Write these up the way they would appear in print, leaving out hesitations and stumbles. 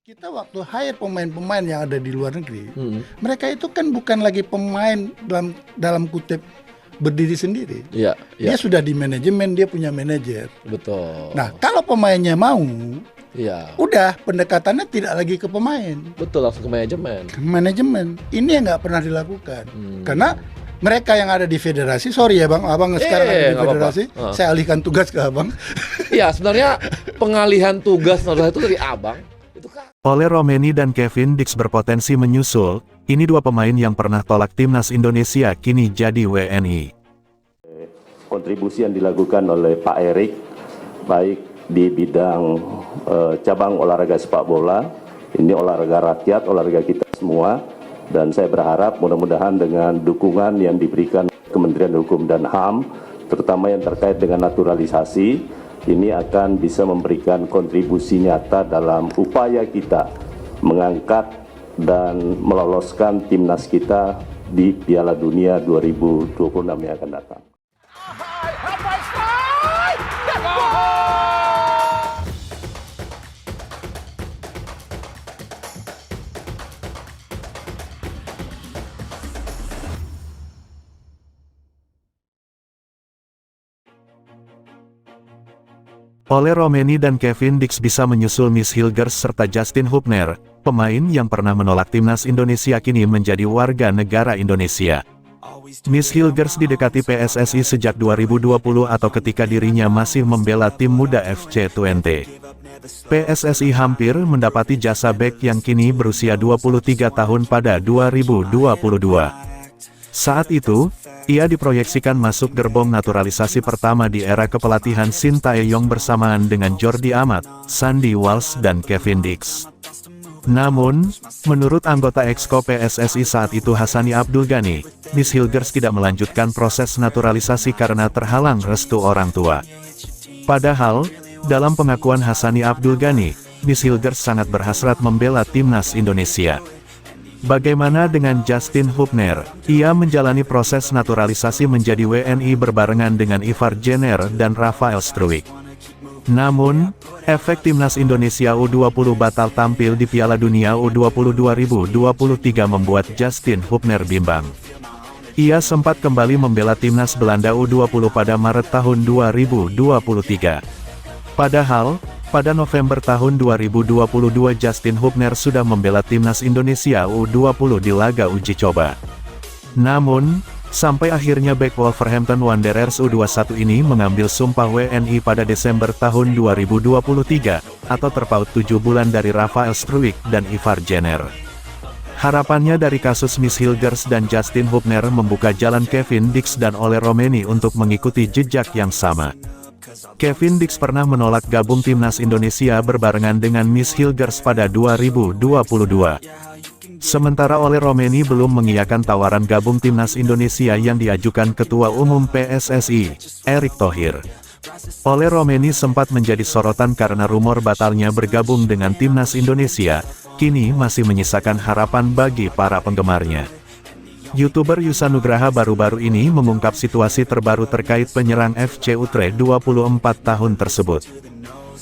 Kita waktu hire pemain-pemain yang ada di luar negeri, Mhm. mereka itu kan bukan lagi pemain dalam kutip berdiri sendiri. Iya, Dia iya, sudah di manajemen, dia punya manajer. betul. Nah, kalau pemainnya mau, Iya, udah pendekatannya tidak lagi ke pemain, betul, langsung ke manajemen. ke manajemen. Ini yang nggak pernah dilakukan. Hmm. Karena mereka yang ada di federasi, sorry ya bang, abang sekarang ada di nggak apa-apa. federasi, saya alihkan tugas ke abang. Iya, sebenarnya pengalihan tugas itu dari abang. Itu kan. Ole Romeni dan Kevin Dix berpotensi menyusul, ini dua pemain yang pernah tolak timnas Indonesia kini jadi WNI. Kontribusi yang dilakukan oleh Pak Erik, baik di bidang cabang olahraga sepak bola, ini olahraga rakyat, olahraga kita semua, dan saya berharap mudah-mudahan dengan dukungan yang diberikan Kementerian Hukum dan HAM, terutama yang terkait dengan naturalisasi, ini akan bisa memberikan kontribusi nyata dalam upaya kita mengangkat dan meloloskan timnas kita di Piala Dunia 2026 yang akan datang. Ole Romeni dan Kevin Dix bisa menyusul Miss Hilgers serta Justin Hubner, pemain yang pernah menolak timnas Indonesia kini menjadi warga negara Indonesia. Miss Hilgers didekati PSSI sejak 2020 atau ketika dirinya masih membela tim muda FC20. PSSI hampir mendapati jasa bek yang kini berusia 23 tahun pada 2022. Saat itu, ia diproyeksikan masuk gerbong naturalisasi pertama di era kepelatihan Shin Tae-yong bersamaan dengan Jordi Amat, Sandy Walsh dan Kevin Dix. Namun, menurut anggota Exco PSSI saat itu Hassani Abdul Ghani, Miss Hilgers tidak melanjutkan proses naturalisasi karena terhalang restu orang tua. Padahal, dalam pengakuan Hassani Abdul Ghani, Miss Hilgers sangat berhasrat membela timnas Indonesia. Bagaimana dengan Justin Hubner? Ia menjalani proses naturalisasi menjadi WNI berbarengan dengan Ivar Jenner dan Rafael Struijk. Namun, efek timnas Indonesia U20 batal tampil di Piala Dunia U20 2023 membuat Justin Hubner bimbang. Ia sempat kembali membela timnas Belanda U20 pada Maret tahun 2023. Padahal, pada November tahun 2022 Justin Hubner sudah membela timnas Indonesia U20 di laga uji coba. Namun, sampai akhirnya bek Wolverhampton Wanderers U21 ini mengambil sumpah WNI pada Desember tahun 2023, atau terpaut 7 bulan dari Rafael Struijk dan Ivar Jenner. Harapannya dari kasus Miss Hilgers dan Justin Hubner membuka jalan Kevin Dix dan Ole Romeni untuk mengikuti jejak yang sama. Kevin Dix pernah menolak gabung timnas Indonesia berbarengan dengan Miss Hilgers pada 2022. Sementara Ole Romeni belum mengiyakan tawaran gabung timnas Indonesia yang diajukan Ketua Umum PSSI, Erick Thohir. Ole Romeni sempat menjadi sorotan karena rumor batalnya bergabung dengan timnas Indonesia, kini masih menyisakan harapan bagi para penggemarnya. YouTuber Yusa Nugraha baru-baru ini mengungkap situasi terbaru terkait penyerang FC Utrecht 24 tahun tersebut.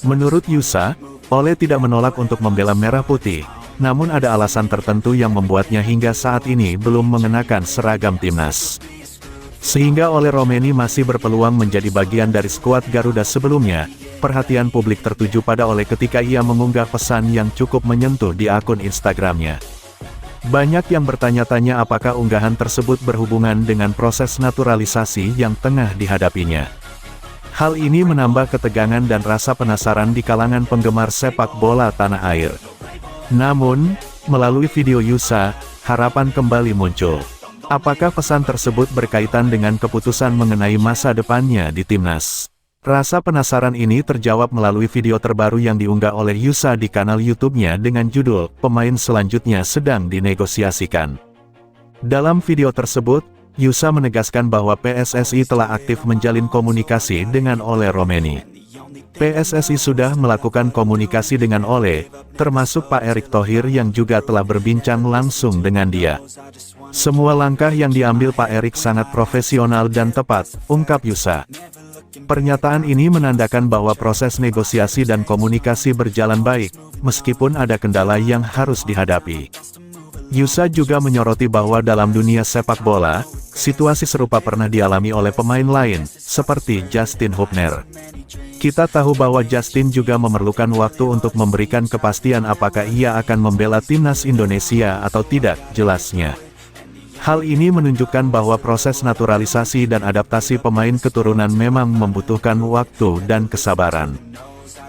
Menurut Yusa, Ole tidak menolak untuk membela Merah Putih, namun ada alasan tertentu yang membuatnya hingga saat ini belum mengenakan seragam timnas. Sehingga Ole Romeni masih berpeluang menjadi bagian dari skuad Garuda sebelumnya. Perhatian publik tertuju pada Ole ketika ia mengunggah pesan yang cukup menyentuh di akun Instagramnya. Banyak yang bertanya-tanya apakah unggahan tersebut berhubungan dengan proses naturalisasi yang tengah dihadapinya. Hal ini menambah ketegangan dan rasa penasaran di kalangan penggemar sepak bola tanah air. Namun, melalui video Yusa, harapan kembali muncul. Apakah pesan tersebut berkaitan dengan keputusan mengenai masa depannya di timnas? Rasa penasaran ini terjawab melalui video terbaru yang diunggah oleh Yusa di kanal YouTube-nya dengan judul "Pemain Selanjutnya Sedang Dinegosiasikan". Dalam video tersebut, Yusa menegaskan bahwa PSSI telah aktif menjalin komunikasi dengan Ole Romeni. PSSI sudah melakukan komunikasi dengan Ole, termasuk Pak Erick Thohir yang juga telah berbincang langsung dengan dia. Semua langkah yang diambil Pak Erick sangat profesional dan tepat, ungkap Yusa. Pernyataan ini menandakan bahwa proses negosiasi dan komunikasi berjalan baik, meskipun ada kendala yang harus dihadapi. Yusa juga menyoroti bahwa dalam dunia sepak bola, situasi serupa pernah dialami oleh pemain lain, seperti Justin Hubner. Kita tahu bahwa Justin juga memerlukan waktu untuk memberikan kepastian apakah ia akan membela timnas Indonesia atau tidak, jelasnya. Hal ini menunjukkan bahwa proses naturalisasi dan adaptasi pemain keturunan memang membutuhkan waktu dan kesabaran.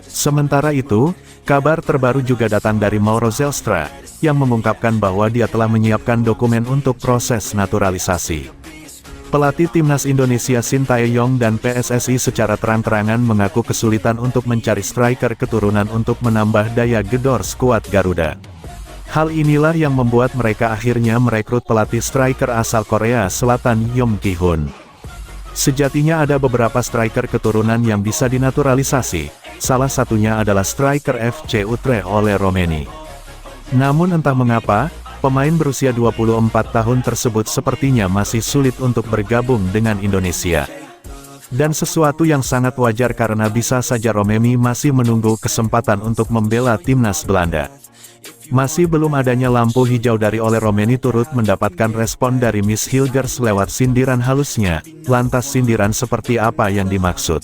Sementara itu, kabar terbaru juga datang dari Mauro Zelstra, yang mengungkapkan bahwa dia telah menyiapkan dokumen untuk proses naturalisasi. Pelatih timnas Indonesia Sintayong dan PSSI secara terang-terangan mengaku kesulitan untuk mencari striker keturunan untuk menambah daya gedor skuad Garuda. Hal inilah yang membuat mereka akhirnya merekrut pelatih striker asal Korea Selatan Yong Ki-hun. Sejatinya ada beberapa striker keturunan yang bisa dinaturalisasi, salah satunya adalah striker FC Utrecht Ole Romeni. Namun entah mengapa, pemain berusia 24 tahun tersebut sepertinya masih sulit untuk bergabung dengan Indonesia. Dan sesuatu yang sangat wajar karena bisa saja Romeni masih menunggu kesempatan untuk membela timnas Belanda. Masih belum adanya lampu hijau dari Ole Romeni turut mendapatkan respon dari Miss Hilgers lewat sindiran halusnya, lantas sindiran seperti apa yang dimaksud?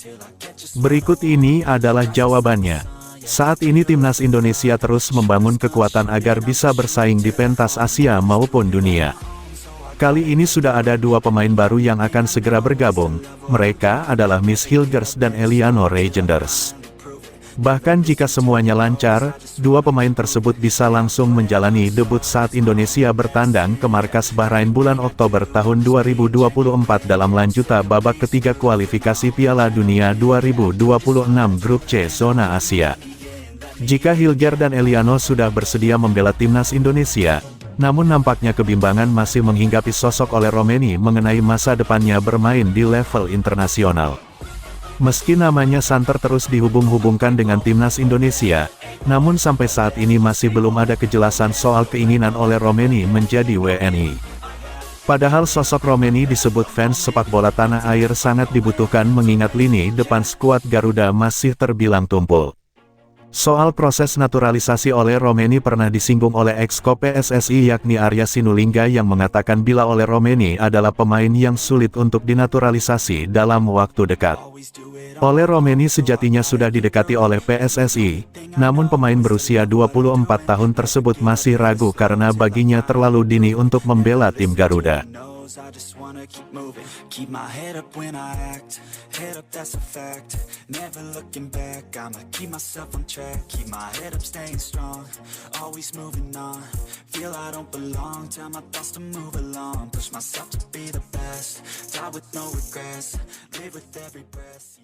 Berikut ini adalah jawabannya. Saat ini timnas Indonesia terus membangun kekuatan agar bisa bersaing di pentas Asia maupun dunia. Kali ini sudah ada dua pemain baru yang akan segera bergabung, mereka adalah Miss Hilgers dan Eliano Reijenders. Bahkan jika semuanya lancar, dua pemain tersebut bisa langsung menjalani debut saat Indonesia bertandang ke markas Bahrain bulan Oktober tahun 2024 dalam lanjutan babak ketiga kualifikasi Piala Dunia 2026 Grup C Zona Asia. Jika Hilger dan Eliano sudah bersedia membela timnas Indonesia, namun nampaknya kebimbangan masih menghinggapi sosok Ole Romeni mengenai masa depannya bermain di level internasional. Meski namanya santer terus dihubung-hubungkan dengan timnas Indonesia, namun sampai saat ini masih belum ada kejelasan soal keinginan Ole Romeni menjadi WNI. Padahal sosok Romeni disebut fans sepak bola tanah air sangat dibutuhkan mengingat lini depan skuad Garuda masih terbilang tumpul. Soal proses naturalisasi Ole Romeni pernah disinggung oleh ex-ko PSSI yakni Arya Sinulinga yang mengatakan bila Ole Romeni adalah pemain yang sulit untuk dinaturalisasi dalam waktu dekat. Ole Romeni sejatinya sudah didekati oleh PSSI, namun pemain berusia 24 tahun tersebut masih ragu karena baginya terlalu dini untuk membela tim Garuda. I just wanna keep moving, keep my head up when I act, head up that's a fact, never looking back, I'ma keep myself on track, keep my head up staying strong, always moving on, feel I don't belong, tell my thoughts to move along, push myself to be the best, die with no regrets, live with every breath.